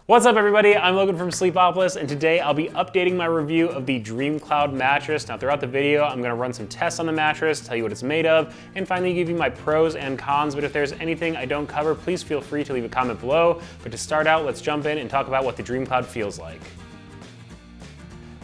What's up everybody, I'm Logan from Sleepopolis, and today I'll be updating my review of the DreamCloud Mattress. Now throughout the video, I'm gonna run some tests on the mattress, tell you what it's made of, and finally give you my pros and cons, but if there's anything I don't cover, please feel free to leave a comment below. But to start out, let's jump in and talk about what the DreamCloud feels like.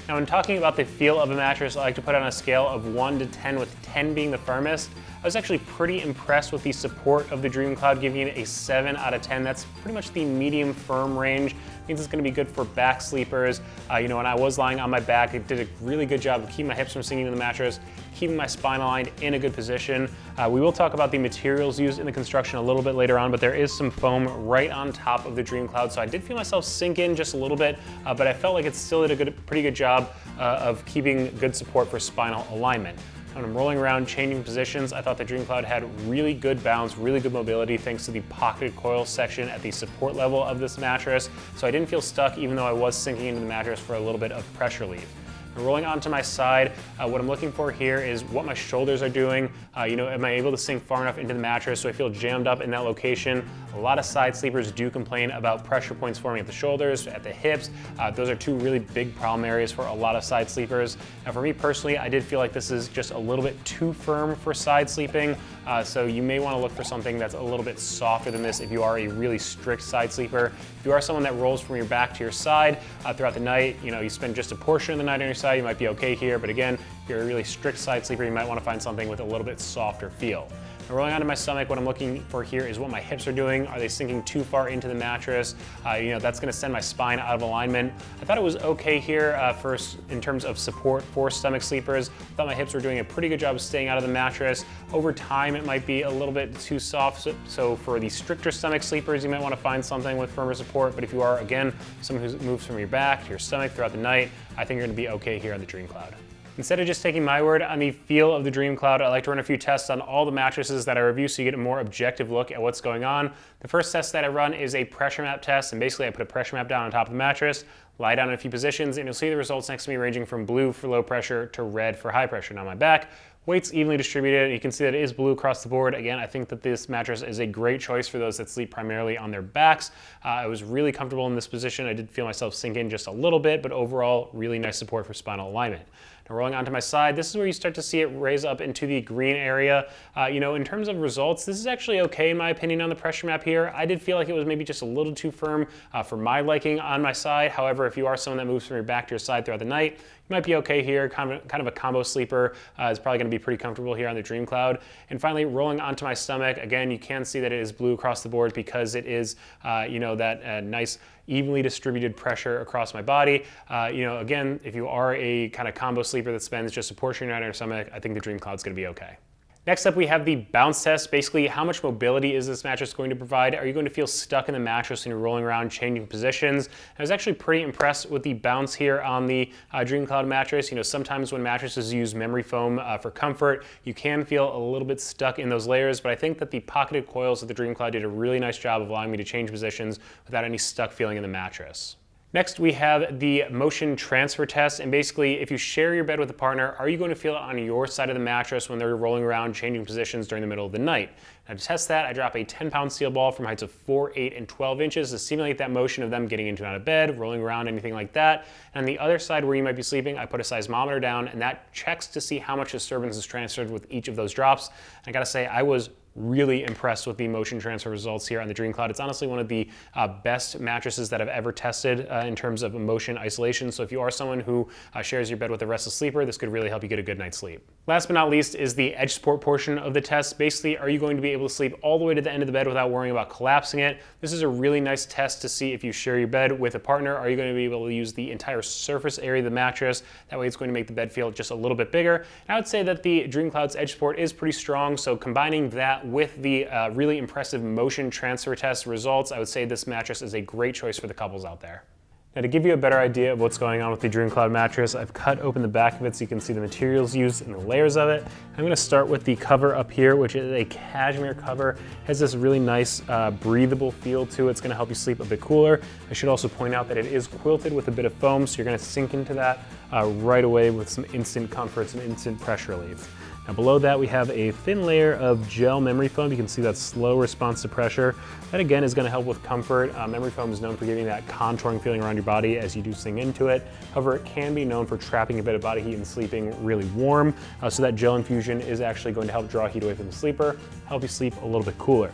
Now when talking about the feel of a mattress, I like to put it on a scale of 1 to 10, with 10 being the firmest. I was actually pretty impressed with the support of the DreamCloud, giving it a 7 out of 10. That's pretty much the medium firm range. Means it's gonna be good for back sleepers. When I was lying on my back, it did a really good job of keeping my hips from sinking into the mattress, keeping my spine aligned in a good position. We will talk about the materials used in the construction a little bit later on, but there is some foam right on top of the DreamCloud, so I did feel myself sink in just a little bit, but I felt like it still did a pretty good job of keeping good support for spinal alignment. When I'm rolling around, changing positions, I thought the DreamCloud had really good bounce, really good mobility thanks to the pocketed coil section at the support level of this mattress. So I didn't feel stuck even though I was sinking into the mattress for a little bit of pressure relief. Rolling onto my side, what I'm looking for here is what my shoulders are doing. Am I able to sink far enough into the mattress so I feel jammed up in that location? A lot of side sleepers do complain about pressure points forming at the shoulders, at the hips. Those are two really big problem areas for a lot of side sleepers. Now for me personally, I did feel like this is just a little bit too firm for side sleeping. So you may want to look for something that's a little bit softer than this if you are a really strict side sleeper. If you are someone that rolls from your back to your side throughout the night, you spend just a portion of the night on your side, you might be okay here, but again, if you're a really strict side sleeper, you might want to find something with a little bit softer feel. Now, rolling onto my stomach, what I'm looking for here is what my hips are doing. Are they sinking too far into the mattress? That's going to send my spine out of alignment. I thought it was okay here first in terms of support for stomach sleepers. I thought my hips were doing a pretty good job of staying out of the mattress. Over time, it might be a little bit too soft. So for the stricter stomach sleepers, you might want to find something with firmer support. But if you are, again, someone who moves from your back to your stomach throughout the night, I think you're going to be okay here on the DreamCloud. Instead of just taking my word on the feel of the DreamCloud, I like to run a few tests on all the mattresses that I review so you get a more objective look at what's going on. The first test that I run is a pressure map test, and basically I put a pressure map down on top of the mattress, lie down in a few positions, and you'll see the results next to me ranging from blue for low pressure to red for high pressure. Now my back, weight's evenly distributed. You can see that it is blue across the board. Again, I think that this mattress is a great choice for those that sleep primarily on their backs. I was really comfortable in this position. I did feel myself sink in just a little bit, but overall, really nice support for spinal alignment. Now rolling onto my side, this is where you start to see it raise up into the green area. In terms of results, this is actually okay in my opinion on the pressure map here. I did feel like it was maybe just a little too firm for my liking on my side. However, if you are someone that moves from your back to your side throughout the night, you might be okay here. Kind of a combo sleeper is probably going to be pretty comfortable here on the DreamCloud. And finally, rolling onto my stomach, again, you can see that it is blue across the board because it is, that nice evenly distributed pressure across my body. Again, if you are a kind of combo sleeper that spends just a portion of your night on your stomach, I think the DreamCloud's going to be okay. Next up, we have the bounce test. Basically, how much mobility is this mattress going to provide? Are you going to feel stuck in the mattress when you're rolling around, changing positions? I was actually pretty impressed with the bounce here on the DreamCloud mattress. Sometimes when mattresses use memory foam for comfort, you can feel a little bit stuck in those layers, but I think that the pocketed coils of the DreamCloud did a really nice job of allowing me to change positions without any stuck feeling in the mattress. Next, we have the motion transfer test, and basically, if you share your bed with a partner, are you going to feel it on your side of the mattress when they're rolling around, changing positions during the middle of the night? Now to test that, I drop a 10-pound steel ball from heights of 4, 8, and 12 inches to simulate that motion of them getting into and out of bed, rolling around, anything like that. And on the other side where you might be sleeping, I put a seismometer down, and that checks to see how much disturbance is transferred with each of those drops. And I gotta say, I was really impressed with the motion transfer results here on the DreamCloud. It's honestly one of the best mattresses that I've ever tested in terms of motion isolation. So if you are someone who shares your bed with a restless sleeper, this could really help you get a good night's sleep. Last but not least is the edge support portion of the test. Basically, are you going to be able to sleep all the way to the end of the bed without worrying about collapsing it? This is a really nice test to see if you share your bed with a partner. Are you going to be able to use the entire surface area of the mattress? That way it's going to make the bed feel just a little bit bigger. And I would say that the DreamCloud's edge support is pretty strong, so combining that with the really impressive motion transfer test results, I would say this mattress is a great choice for the couples out there. Now to give you a better idea of what's going on with the DreamCloud mattress, I've cut open the back of it so you can see the materials used and the layers of it. I'm going to start with the cover up here, which is a cashmere cover. It has this really nice breathable feel to it. It's going to help you sleep a bit cooler. I should also point out that it is quilted with a bit of foam, so you're going to sink into that right away with some instant comfort, some instant pressure relief. Now below that we have a thin layer of gel memory foam. You can see that slow response to pressure. That again is going to help with comfort. Memory foam is known for giving that contouring feeling around your body as you do sink into it. However, it can be known for trapping a bit of body heat and sleeping really warm. So that gel infusion is actually going to help draw heat away from the sleeper, help you sleep a little bit cooler.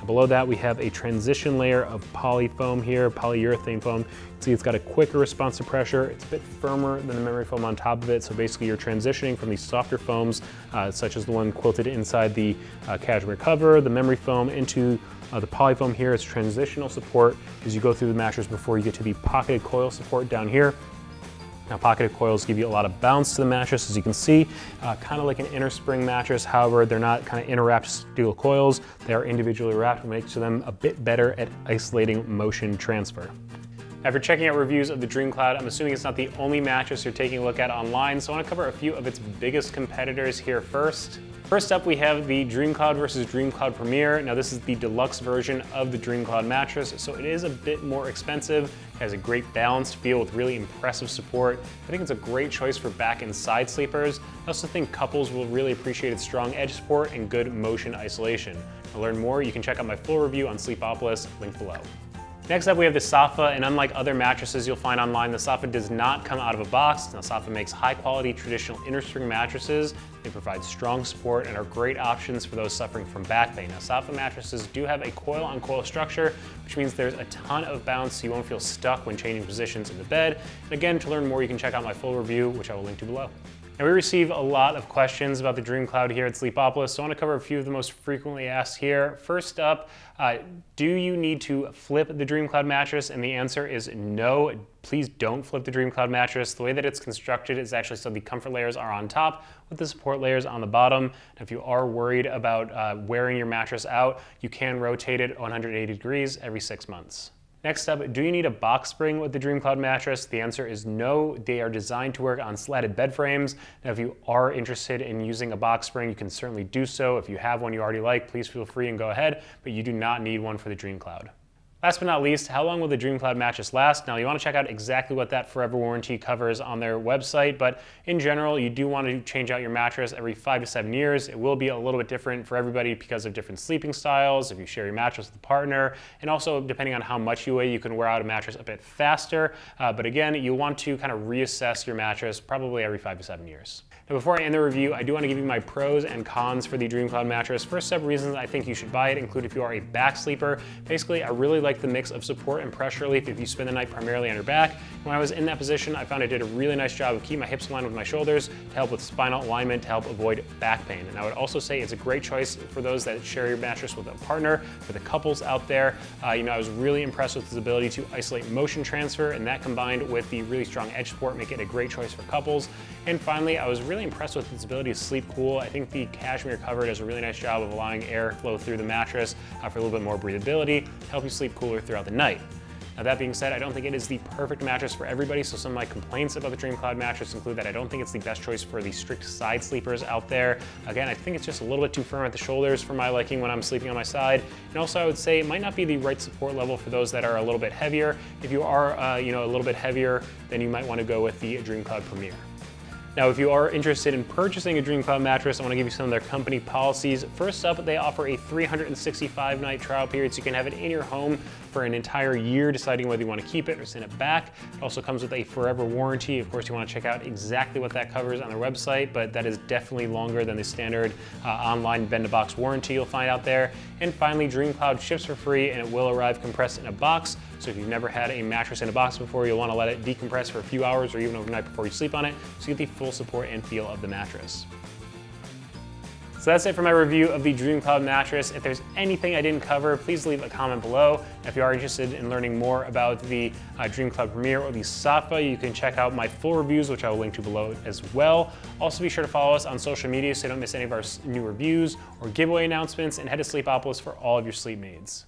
Below that, we have a transition layer of poly foam here, polyurethane foam. You can see it's got a quicker response to pressure. It's a bit firmer than the memory foam on top of it. So basically you're transitioning from these softer foams, such as the one quilted inside the cashmere cover, the memory foam, into the poly foam here. It's transitional support as you go through the mattress before you get to the pocketed coil support down here. Now, pocketed coils give you a lot of bounce to the mattress, as you can see, kind of like an inner spring mattress. However, they're not kind of inner wrapped steel coils. They are individually wrapped, which makes them a bit better at isolating motion transfer. After checking out reviews of the DreamCloud, I'm assuming it's not the only mattress you're taking a look at online, so I want to cover a few of its biggest competitors here first. First up, we have the DreamCloud versus DreamCloud Premier. Now, this is the deluxe version of the DreamCloud mattress, so it is a bit more expensive. It has a great balanced feel with really impressive support. I think it's a great choice for back and side sleepers. I also think couples will really appreciate its strong edge support and good motion isolation. To learn more, you can check out my full review on Sleepopolis, linked below. Next up, we have the Saatva, and unlike other mattresses you'll find online, the Saatva does not come out of a box. Now, Saatva makes high-quality traditional inner spring mattresses. They provide strong support and are great options for those suffering from back pain. Now, Saatva mattresses do have a coil-on-coil structure, which means there's a ton of bounce, so you won't feel stuck when changing positions in the bed. And again, to learn more, you can check out my full review, which I will link to below. Now, we receive a lot of questions about the DreamCloud here at Sleepopolis, so I want to cover a few of the most frequently asked here. First up, do you need to flip the DreamCloud mattress? And the answer is no. Please don't flip the DreamCloud mattress. The way that it's constructed is actually so the comfort layers are on top with the support layers on the bottom. And if you are worried about wearing your mattress out, you can rotate it 180 degrees every 6 months. Next up, do you need a box spring with the DreamCloud mattress? The answer is no. They are designed to work on slatted bed frames. Now, if you are interested in using a box spring, you can certainly do so. If you have one you already like, please feel free and go ahead, but you do not need one for the DreamCloud. Last but not least, how long will the DreamCloud mattress last? Now, you want to check out exactly what that forever warranty covers on their website, but in general, you do want to change out your mattress every 5 to 7 years. It will be a little bit different for everybody because of different sleeping styles, if you share your mattress with a partner, and also depending on how much you weigh, you can wear out a mattress a bit faster. But again, you want to kind of reassess your mattress probably every 5 to 7 years. Now, before I end the review, I do want to give you my pros and cons for the DreamCloud mattress. First several reasons I think you should buy it include if you are a back sleeper. Basically, I really like the mix of support and pressure relief if you spend the night primarily on your back. When I was in that position, I found it did a really nice job of keeping my hips aligned with my shoulders to help with spinal alignment to help avoid back pain. And I would also say it's a great choice for those that share your mattress with a partner, for the couples out there. I was really impressed with its ability to isolate motion transfer, and that combined with the really strong edge support make it a great choice for couples. And finally, I was really impressed with its ability to sleep cool. I think the cashmere cover does a really nice job of allowing air flow through the mattress for a little bit more breathability to help you sleep cooler throughout the night. Now, that being said, I don't think it is the perfect mattress for everybody, so some of my complaints about the DreamCloud mattress include that I don't think it's the best choice for the strict side sleepers out there. Again, I think it's just a little bit too firm at the shoulders for my liking when I'm sleeping on my side. And also, I would say it might not be the right support level for those that are a little bit heavier. If you are a little bit heavier, then you might want to go with the DreamCloud Premier. Now, if you are interested in purchasing a DreamCloud mattress, I want to give you some of their company policies. First up, they offer a 365-night trial period, so you can have it in your home for an entire year, deciding whether you want to keep it or send it back. It also comes with a forever warranty. Of course, you want to check out exactly what that covers on their website, but that is definitely longer than the standard online bend-to-box warranty you'll find out there. And finally, DreamCloud ships for free, and it will arrive compressed in a box. So if you've never had a mattress in a box before, you'll want to let it decompress for a few hours or even overnight before you sleep on it, so you get the full support and feel of the mattress. So that's it for my review of the DreamCloud mattress. If there's anything I didn't cover, please leave a comment below. If you are interested in learning more about the DreamCloud Premier or the Saatva, you can check out my full reviews, which I will link to below as well. Also, be sure to follow us on social media so you don't miss any of our new reviews or giveaway announcements, and head to Sleepopolis for all of your sleep needs.